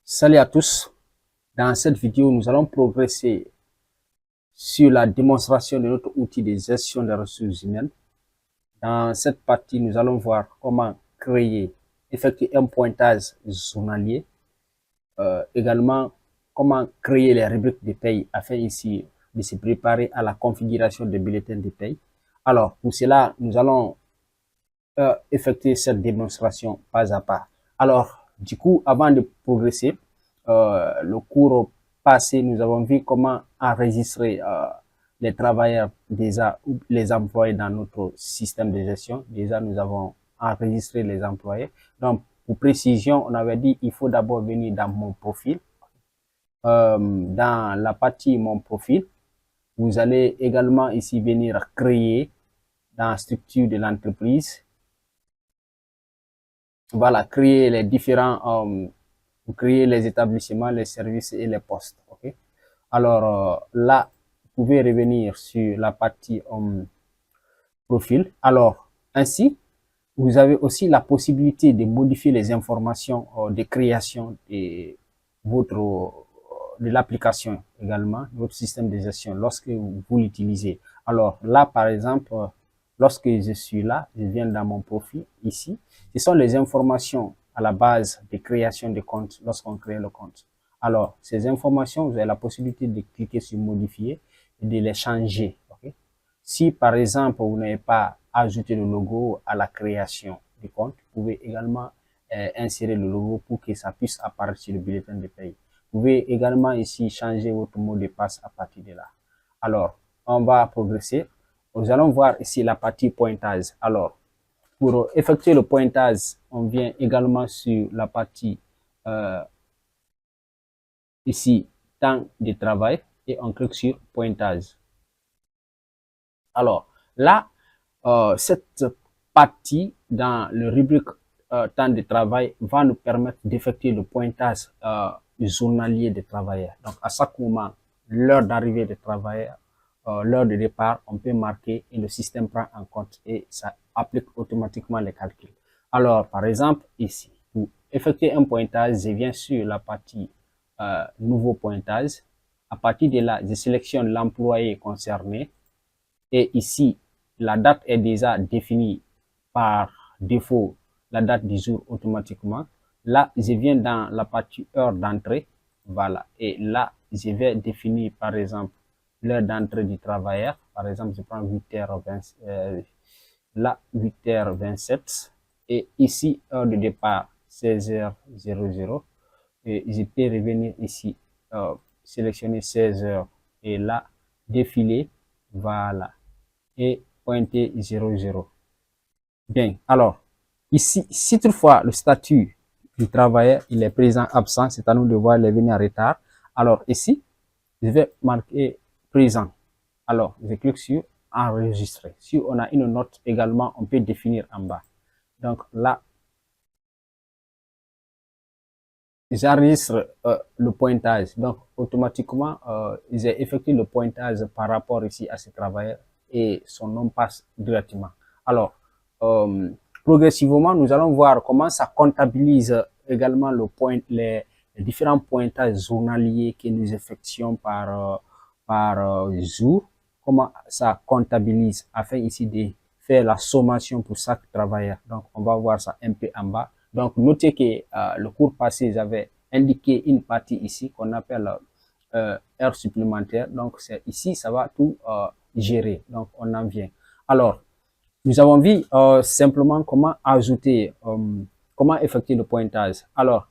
Salut à tous. Dans cette vidéo, nous allons progresser sur la démonstration de notre outil de gestion des ressources humaines. Dans cette partie, nous allons voir comment créer, effectuer un pointage journalier. Également, comment créer les rubriques de paye afin ici de se préparer à la configuration des bulletins de paye. Alors, pour cela, nous allons effectuer cette démonstration pas à pas. Alors, du coup, avant de progresser, le cours passé, nous avons vu comment enregistrer les travailleurs déjà, les employés dans notre système de gestion. Déjà, nous avons enregistré les employés. Donc, pour précision, on avait dit il faut d'abord venir dans mon profil. Dans la partie mon profil, vous allez également ici venir créer dans la structure de l'entreprise. Voilà, créer les différents, créer les établissements, les services et les postes. Ok. Alors là, vous pouvez revenir sur la partie profil. Alors ainsi, vous avez aussi la possibilité de modifier les informations de création de votre de l'application également, de votre système de gestion lorsque vous l'utilisez. Alors là, par exemple, lorsque je suis là, je viens dans mon profil ici. Ce sont les informations à la base de création de compte lorsqu'on crée le compte. Alors, ces informations, vous avez la possibilité de cliquer sur modifier et de les changer. Okay? Si par exemple, vous n'avez pas ajouté le logo à la création du compte, vous pouvez également insérer le logo pour que ça puisse apparaître sur le bulletin de paye. Vous pouvez également ici changer votre mot de passe à partir de là. Alors, on va progresser. Nous allons voir ici la partie pointage. Alors, pour effectuer le pointage, on vient également sur la partie ici, temps de travail, et on clique sur pointage. Alors, là, cette partie dans le rubrique temps de travail va nous permettre d'effectuer le pointage journalier des travailleurs. Donc, à chaque moment, l'heure d'arrivée des travailleurs, l'heure de départ, on peut marquer et le système prend en compte et ça applique automatiquement les calculs. Alors, par exemple, ici, pour effectuer un pointage, je viens sur la partie nouveau pointage. À partir de là, je sélectionne l'employé concerné. Et ici, la date est déjà définie par défaut, la date du jour automatiquement. Là, je viens dans la partie heure d'entrée. Voilà. Et là, je vais définir, par exemple, l'heure d'entrée du travailleur. Par exemple, je prends 8h20, là, 8h27. Et ici, heure de départ, 16h00. Et je peux revenir ici, sélectionner 16h. Et là, défiler. Voilà et pointer 00. Bien, alors, ici, si toutefois le statut du travailleur, il est présent, absent, c'est à nous de voir les venus en retard. Alors ici, je vais marquer présent. Alors, je clique sur enregistrer. Si on a une note également, on peut définir en bas. Donc là, j'enregistre le pointage. Donc, automatiquement, j'ai effectué le pointage par rapport ici à ce travailleur et son nom passe directement. Alors, progressivement, nous allons voir comment ça comptabilise également les différents pointages journaliers que nous effectuons par jour. Comment ça comptabilise afin ici de faire la sommation pour chaque travailleur. Donc, on va voir ça un peu en bas. Donc, notez que le cours passé, j'avais indiqué une partie ici qu'on appelle heure supplémentaire. Donc, c'est ici, ça va tout gérer. Donc, on en vient. Alors, nous avons vu simplement comment ajouter, comment effectuer le pointage. Alors,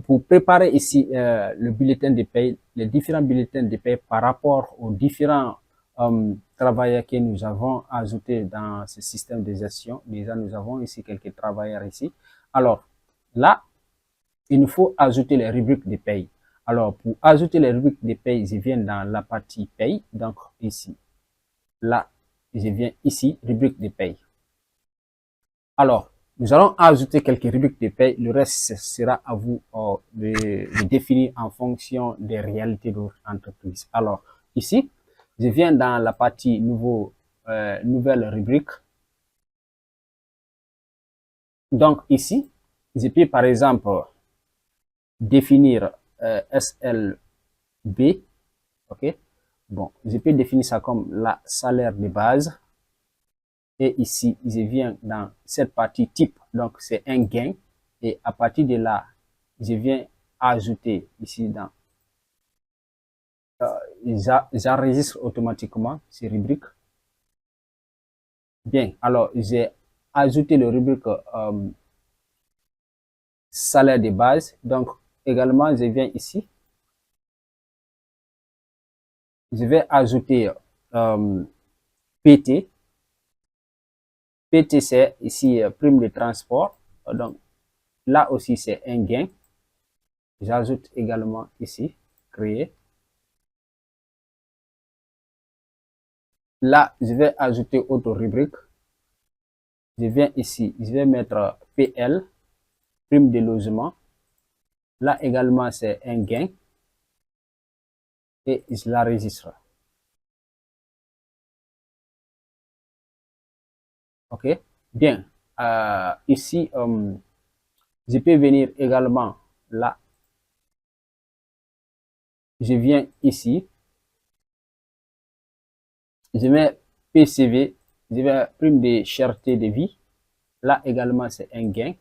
pour préparer ici le bulletin de paie, les différents bulletins de paie par rapport aux différents travailleurs que nous avons ajoutés dans ce système de gestion. Déjà, nous avons ici quelques travailleurs ici. Alors, là, il nous faut ajouter les rubriques de paie. Alors, pour ajouter les rubriques de paie, je viens dans la partie paie. Donc, ici, là, je viens ici, rubrique de paie. Alors, nous allons ajouter quelques rubriques de paie. Le reste sera à vous de définir en fonction des réalités de votre entreprise. Alors, ici, je viens dans la partie nouvelle rubrique. Donc, ici, je peux par exemple définir SLB, ok. Bon, je peux définir ça comme la salaire de base. Et ici, je viens dans cette partie type, donc c'est un gain. Et à partir de là, je viens ajouter ici dans, j'enregistre automatiquement ces rubriques. Bien, alors j'ai ajouté le rubrique salaire de base. Donc également, je viens ici. Je vais ajouter PT. PT, c'est ici prime de transport. Donc là aussi, c'est un gain. J'ajoute également ici, créer. Là, je vais ajouter autre rubrique. Je viens ici, je vais mettre PL, prime de logement. Là également, c'est un gain. Et je l'enregistre. OK? Bien. Ici, je peux venir également là. Je viens ici. Je mets PCV. Je vais prime de cherté de vie. Là également, c'est un gain.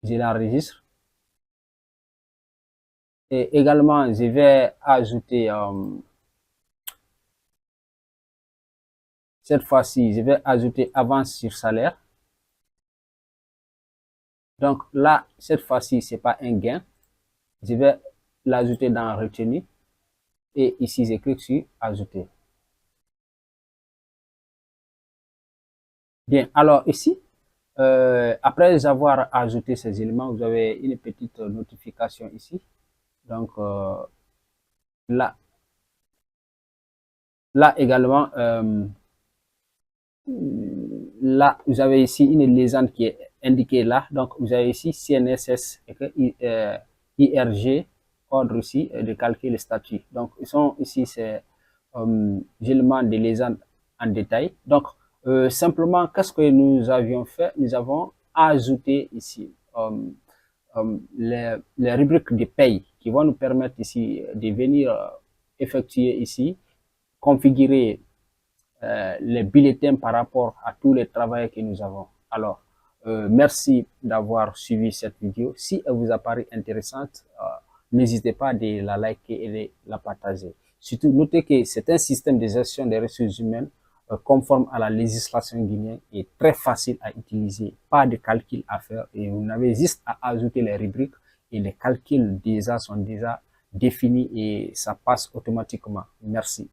Je l'enregistre. Et également, je vais ajouter, cette fois-ci, je vais ajouter avance sur salaire. Donc là, cette fois-ci, c'est pas un gain. Je vais l'ajouter dans retenu. Et ici, je clique sur ajouter. Bien, alors ici, après avoir ajouté ces éléments, vous avez une petite notification ici. Donc là, là également, là, vous avez ici une légende qui est indiquée là. Donc, vous avez ici CNSS et IRG, ordre ici de calculer les statuts. Donc, ils sont ici, c'est éléments de légende en détail. Donc, simplement, qu'est-ce que nous avions fait? Nous avons ajouté ici les rubriques de paye qui vont nous permettre ici de venir effectuer ici, configurer les bulletins par rapport à tous les travaux que nous avons. Alors, merci d'avoir suivi cette vidéo. Si elle vous apparaît intéressante, n'hésitez pas à la liker et de la partager. Surtout, notez que c'est un système de gestion des ressources humaines conforme à la législation guinéenne et très facile à utiliser. Pas de calcul à faire et vous n'avez juste à ajouter les rubriques et les calculs déjà sont déjà définis et ça passe automatiquement. Merci.